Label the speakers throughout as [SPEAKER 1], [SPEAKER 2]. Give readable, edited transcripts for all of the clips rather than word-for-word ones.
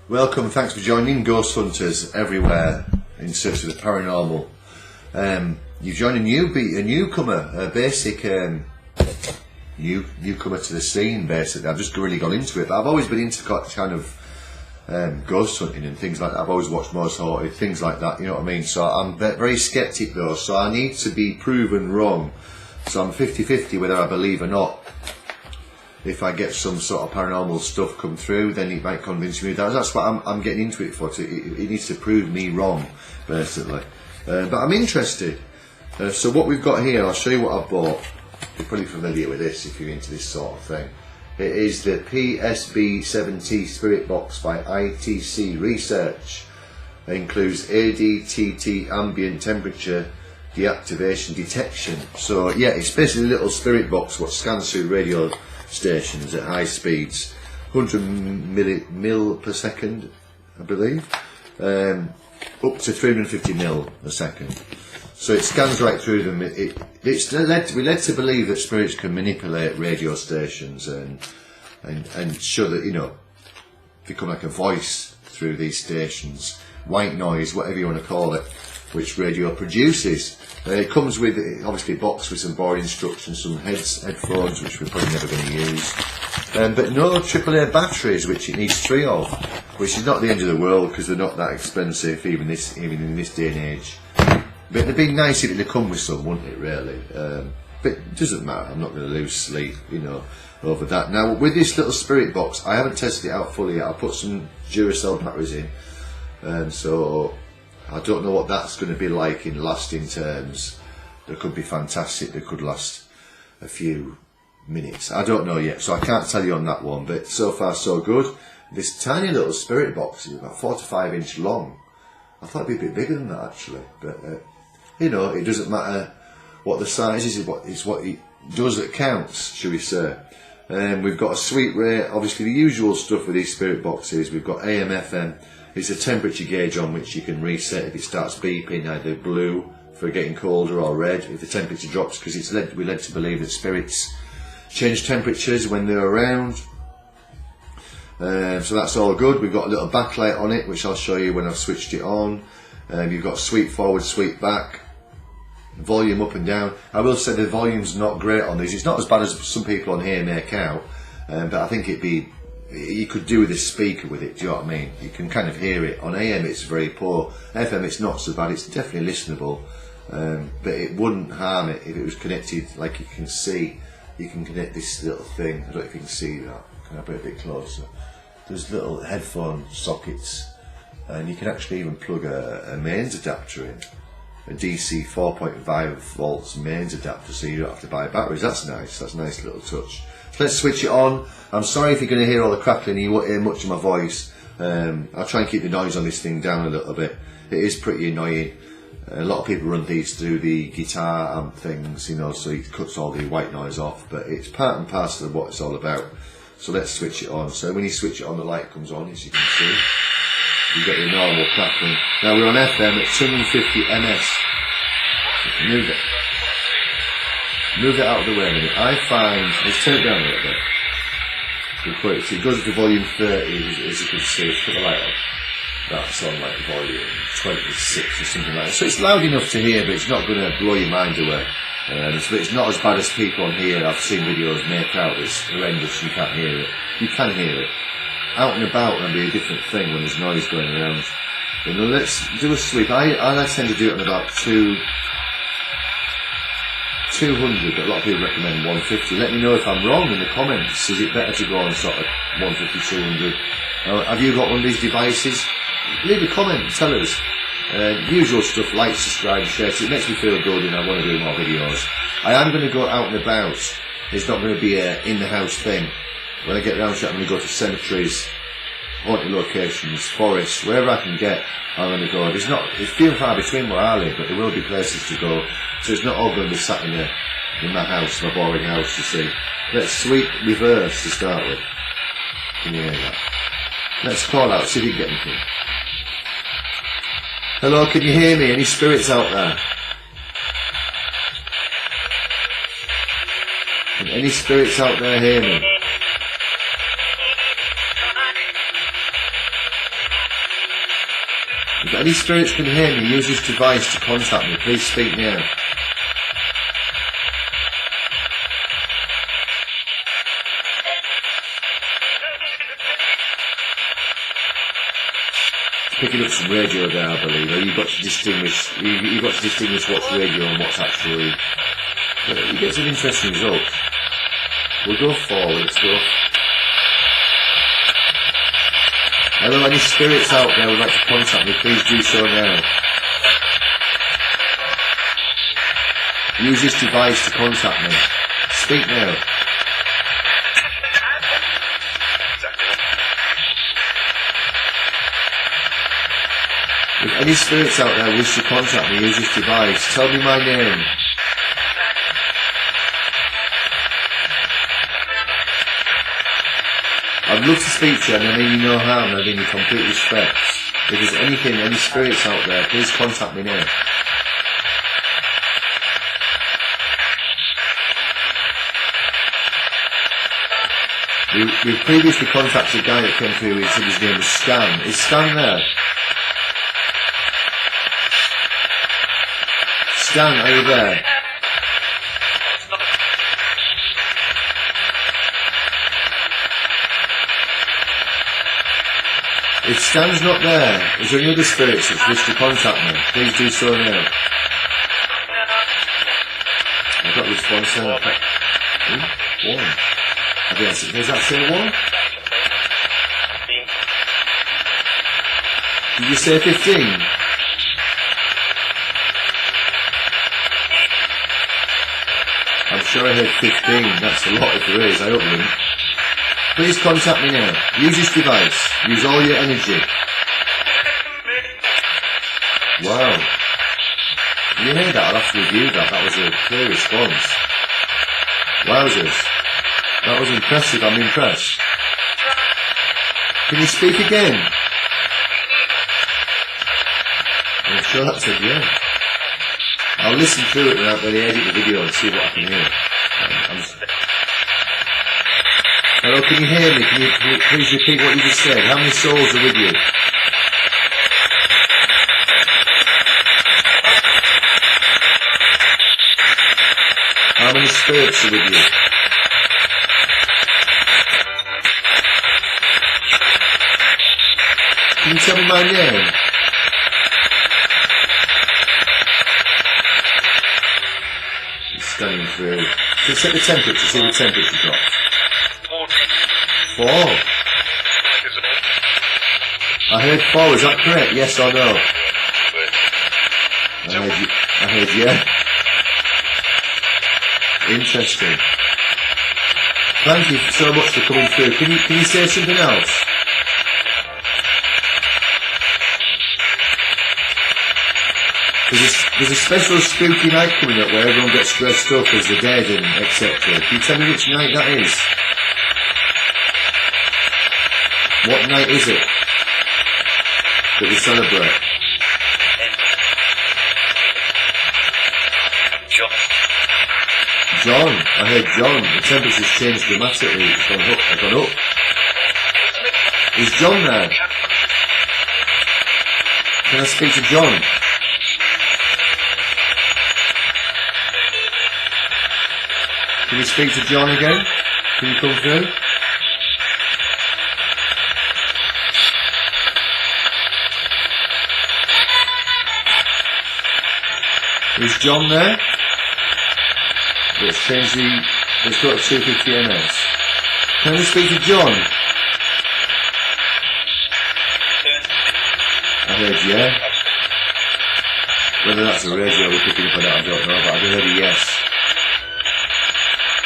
[SPEAKER 1] Welcome, thanks for joining Ghost Hunters everywhere in search of the paranormal. You've joined a newcomer, a basic newcomer to the scene. Basically, I've just really got into it. But I've always been into kind of ghost hunting and things like that. I've always watched Most Haunted, things like that. You know what I mean? So I'm very skeptic though. So I need to be proven wrong. So I'm 50-50 whether I believe or not. If I get some sort of paranormal stuff come through, then it might convince me that. That's what I'm getting into it for. It needs to prove me wrong, basically. But I'm interested. So what we've got here, I'll show you what I've bought. You're probably familiar with this if you're into this sort of thing. It is the p-sb7t Spirit Box by ITC Research. It includes ADTT ambient temperature deactivation detection. So yeah, it's basically a little spirit box what scans through radio stations at high speeds, 100 mil per second, I believe, up to 350 mil a second. So it scans right through them. We're led to believe that spirits can manipulate radio stations and show that, you know, become like a voice through these stations, white noise, whatever you want to call it, which radio produces. It comes with, obviously, a box with some board instructions, some headphones, which we're probably never going to use, but no AAA batteries, which it needs 3 of, which is not the end of the world because they're not that expensive, even in this day and age. But it'd be nice if it had come with some, wouldn't it, really? But it doesn't matter. I'm not going to lose sleep, you know, over that. Now, with this little spirit box, I haven't tested it out fully yet. I'll put some Duracell batteries in, so I don't know what that's going to be like in lasting terms. They could be fantastic. They could last a few minutes. I don't know yet, so I can't tell you on that one. But so far, so good. This tiny little spirit box is about 4 to 5 inch long. I thought it'd be a bit bigger than that actually, but you know, it doesn't matter what the size is. It's what it does that counts, shall we say. We've got a sweet rate, obviously the usual stuff with these spirit boxes. We've got AM, FM. It's a temperature gauge on which you can reset if it starts beeping, either blue for getting colder or red if the temperature drops, because we're led to believe that spirits change temperatures when they're around. So that's all good. We've got a little backlight on it, which I'll show you when I've switched it on. You've got sweep forward, sweep back, volume up and down. I will say the volume's not great on these. It's not as bad as some people on here make out, but I think you could do with a speaker with it, do you know what I mean? You can kind of hear it. On AM it's very poor, FM it's not so bad, it's definitely listenable, but it wouldn't harm it if it was connected, like you can see. You can connect this little thing, I don't know if you can see that, can I put it a bit closer? There's little headphone sockets, and you can actually even plug a mains adapter in, a DC 4.5 volts mains adapter, so you don't have to buy batteries. That's nice, that's a nice little touch. Let's switch it on. I'm sorry if you're going to hear all the crackling, you won't hear much of my voice. I'll try and keep the noise on this thing down a little bit. It is pretty annoying. A lot of people run these through the guitar amp things, you know, so it cuts all the white noise off, but it's part and parcel of what it's all about. So let's switch it on. So when you switch it on, the light comes on, as you can see. You get your normal crackling. Now we're on FM at 250 ms. Move it. Move it out of the way a minute. I find, let's turn it down a little bit. So it goes to volume 30, as you can see. Put the light on. That's on like volume 26 or something like that. So it's loud enough to hear, but it's not going to blow your mind away. It's not as bad as people on here I've seen videos make out. It's horrendous, you can't hear it. You can hear it. Out and about can be a different thing when there's noise going around. But now let's do a sweep. I tend to do it on about 200, but a lot of people recommend 150. Let me know if I'm wrong in the comments. Is it better to go on sort of 150, 200? Have you got one of these devices? Leave a comment and tell us. Usual stuff, like, subscribe, share. It makes me feel good and I want to do more videos. I am going to go out and about. It's not going to be a in-the-house thing. When I get around to it, I'm going to go to cemeteries, haunted locations, forests, wherever I can get, I'm going to go. It's few and far between where I live, but there will be places to go. So it's not all going to be sat in my house, my boring house, you see. Let's sweep reverse to start with. Can you hear that? Let's call out, see if you can get anything. Hello, can you hear me? Any spirits out there? Can any spirits out there hear me? If any spirits can hear me, use this device to contact me. Please speak now. Picking up some radio there, I believe. You've got to distinguish. You've got to distinguish what's radio and what's actually. But you get some interesting results. We'll go forward. Let's go. Hello, any spirits out there would like to contact me? Please do so now. Use this device to contact me. Speak now. If any spirits out there wish to contact me, use this device. Tell me my name. I'd love to speak to you, and I mean you no harm, and I mean you complete respect. If there's anything, any spirits out there, please contact me now. We've previously contacted a guy that came through, he said his name was Stan. Is Stan there? Stan, are you there? If Stan's not there, is there any other spirits that wish to contact me? Please do so now. I've got a response there. One. Does that say one? Did you say 15? I'm sure I heard 15. That's a lot if there is. I hope you. Please contact me now. Use this device. Use all your energy. Wow. You heard that? I'll have to review that. That was a clear response. Wowzers. That was impressive. I'm impressed. Can you speak again? I'm sure that's a yeah. I'll listen through it when I edit the video and see what I can hear. Hello, can you hear me? Can you please repeat what you just said? How many souls are with you? How many spirits are with you? Can you tell me my name? It's scanning through. Can you set the temperature, see the temperature drop? 4. I heard 4, is that correct? Yes or no? I heard yeah. Interesting. Thank you so much for coming through. Can you say something else? There's a special spooky night coming up where everyone gets dressed up as the dead and etc. Can you tell me which night that is? What night is it that we celebrate? John. I heard John. The temperature's changed dramatically. It's gone up. Is John there? Can I speak to John? Can you speak to John again? Can you come through? Is John there? Let's change the. Let's go to 250 ms. Can we speak to John? I heard yeah. Whether that's a radio we're picking up or not, I don't know, but I heard a yes.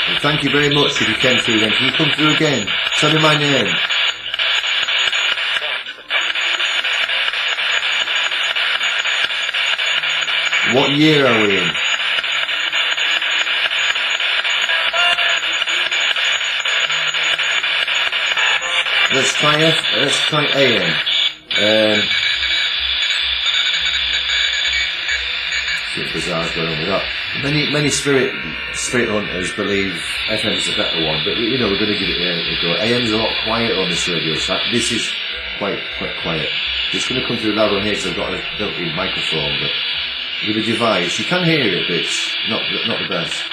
[SPEAKER 1] And thank you very much if you came through then. Can you come through again? Tell me my name. What year are we in? Let's try AM. See what bizarre's going on with that. Many spirit hunters believe FM is a better one, but you know we're going to give it a go. AM's a lot quieter on this radio, so this is quite quiet. It's going to come through loud on here because I've got a built-in microphone, but with a device, you can hear it, but it's not the best.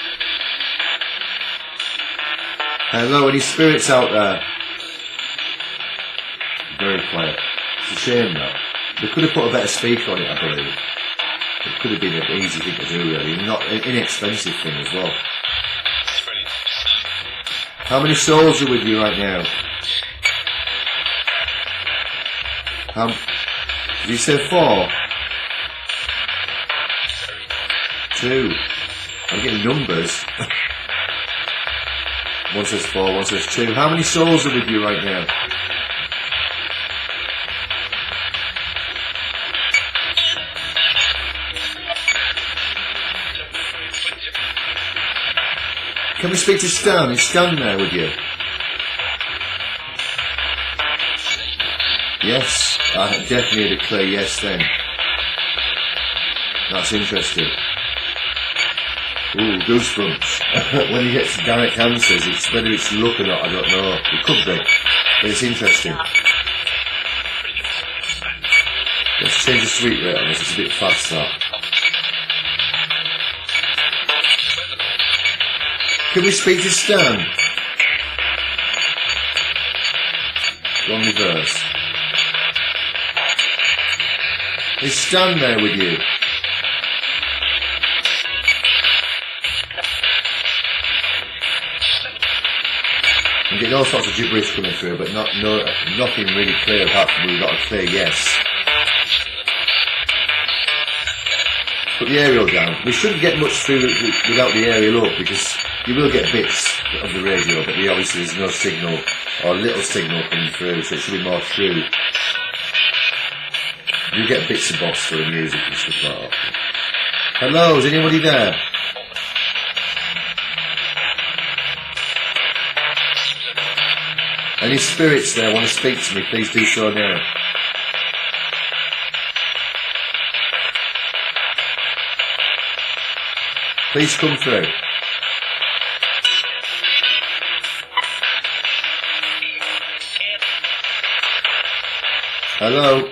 [SPEAKER 1] Hello, any spirits out there? Very quiet. It's a shame that. They could have put a better speaker on it, I believe. It could have been an easy thing to do, really. Not an inexpensive thing as well. How many souls are with you right now? Did you say 4? 2. I'm getting numbers. One says 4, one says 2. How many souls are with you right now? Can we speak to Stan? Is Stan there with you? Yes, I definitely declare yes then. That's interesting. Ooh, goosebumps. When you get to direct answers, it's whether it's luck or not, I don't know. It could be, but it's interesting. Let's change the sweet rate on this, it's a bit fast that. Can we speak to Stan? Wrong reverse. Is Stan there with you? I'm getting all sorts of gibberish coming through, but nothing really clear apart from we've got a clear yes. Put the aerial down. We shouldn't get much through without the aerial up, because you will get bits of the radio, but obviously there's no signal or little signal coming through, so it should be more true. You get bits and bobs for the music and stuff like that. Hello, is anybody there? Any spirits there want to speak to me, please do so now. Please come through. Hello?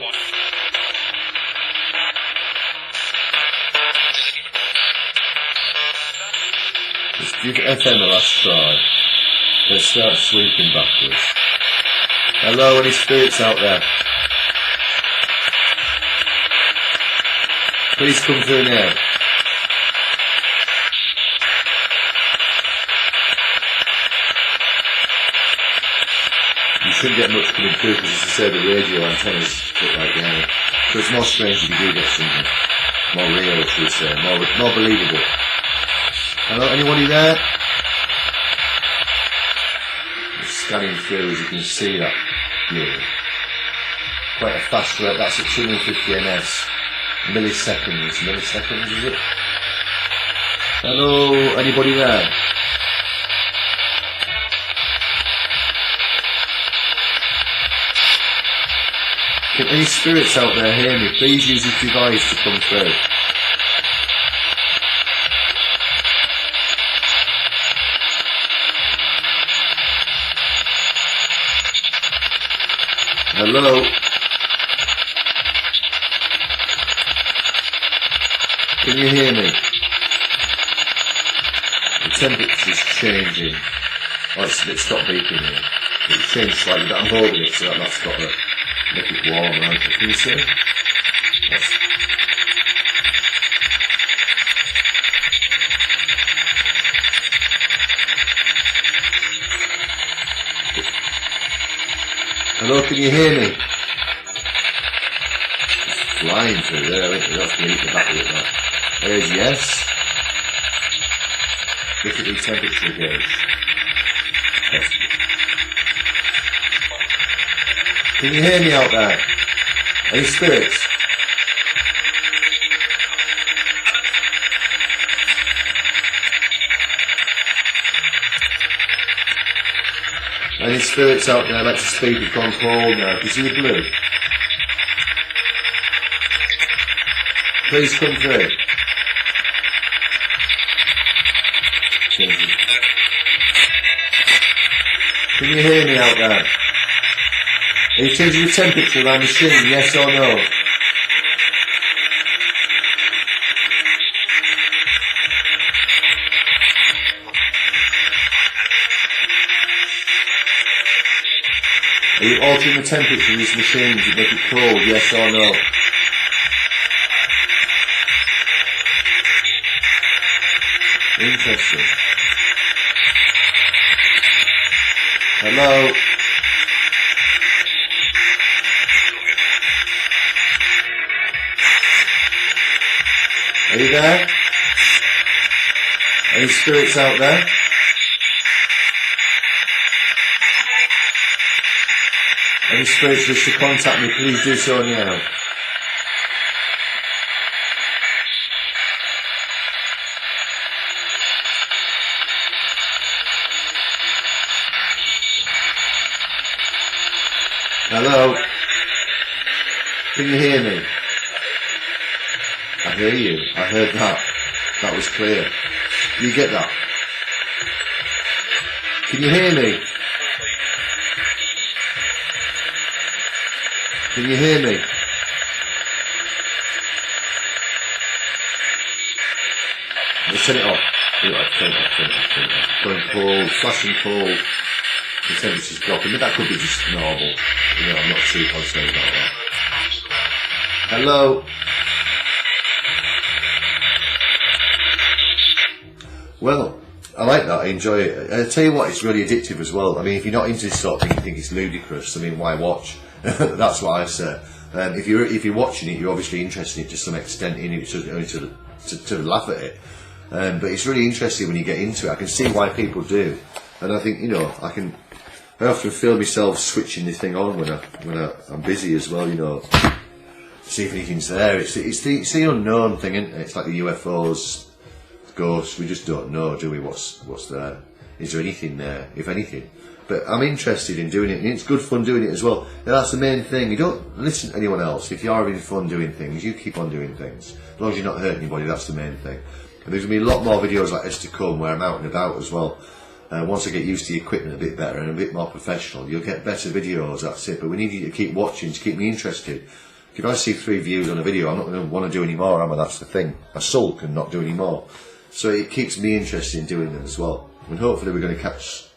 [SPEAKER 1] Let's give FM a last try. Let's start sweeping backwards. Hello, any spirits out there? Please come through now. You shouldn't get much coming through because, as I said, the radio antennas look like down. So it's more strange if you do get something more real, should we say, more believable. Hello, anybody there? It's scanning through, as you can see that. Yeah. Quite a fast rate, that's at 250 ms. Milliseconds, is it? Hello, anybody there? Can any spirits out there hear me? Please use this device to come through. Hello? Can you hear me? The temperature's changing. Oh, it stopped beeping here. It's changed slightly, but I'm holding it, so that's got to make it warm, right? Can you see? Hello, can you hear me? It's flying through there, isn't it? That's going to eat the battery at that. There's yes. Look at the temperature gauge. Yes. Can you hear me out there? Any spirits? Any spirits out there like to speak? Have gone cold now. Can you see the blue? Please come through. Can you hear me out there? Are you changing the temperature of our machine, yes or no? Are you altering the temperature of this machine to make it cold, yes or no? Interesting. Hello? Are you there? Any spirits out there? Any spirits wish to contact me, please do so now. Hello? Can you hear me? I hear you. I heard that. That was clear. You get that? Can you hear me? Can you hear me? Let's turn it off. Turn it off. Going cold, flashing cold. The temperature's dropping, but that could be just normal. You know, I'm not too concerned about that. Hello? Well, I like that, I enjoy it. I tell you what, it's really addictive as well. I mean, if you're not into this sort of thing, you think it's ludicrous, I mean, why watch? That's what I say. If you're watching it, you're obviously interested in it to some extent, in it to laugh at it. But it's really interesting when you get into it. I can see why people do. And I think, you know, I often feel myself switching the thing on when I'm busy as well, you know, see if anything's there. It's the unknown thing, isn't it? It's like the UFOs, ghosts. We just don't know, do we? What's there? Is there anything there, if anything? But I'm interested in doing it, and it's good fun doing it as well. And that's the main thing. You don't listen to anyone else. If you're having fun doing things, you keep on doing things. As long as you're not hurting anybody, that's the main thing. And there's going to be a lot more videos like this to come where I'm out and about as well. Once I get used to the equipment a bit better and a bit more professional, you'll get better videos, that's it. But we need you to keep watching, to keep me interested. If I see 3 views on a video, I'm not going to want to do any more, am I? That's the thing. I sulk and not do any more. So it keeps me interested in doing them as well. And hopefully we're going to catch,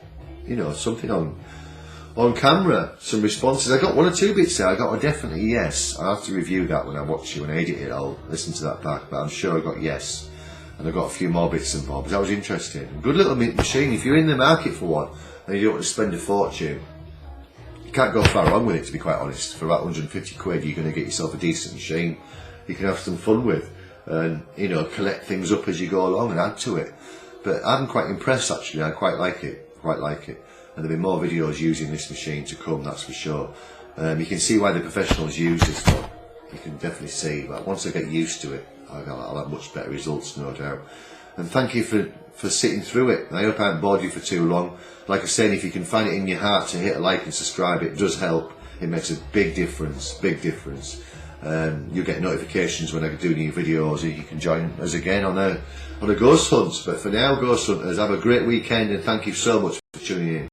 [SPEAKER 1] you know, something on camera, some responses. I got 1 or 2 bits there. I got a definitely yes. I'll have to review that when I watch it, when I edit it. I'll listen to that back, but I'm sure I got yes. And I've got a few more bits and bobs. That was interesting. Good little machine. If you're in the market for one and you don't want to spend a fortune, you can't go far wrong with it, to be quite honest. For about 150 quid, you're going to get yourself a decent machine you can have some fun with, and, you know, collect things up as you go along and add to it. But I'm quite impressed, actually. I quite like it. And there'll be more videos using this machine to come, that's for sure. You can see why the professionals use this one. You can definitely see. But once I get used to it, I'll have much better results, no doubt. And thank you for sitting through it. I hope I haven't bored you for too long. Like I said, if you can find it in your heart to hit a like and subscribe, it does help. It makes a big difference, you'll get notifications when I do new videos, and you can join us again on a ghost hunt. But for now, ghost hunters, have a great weekend, and thank you so much for tuning in.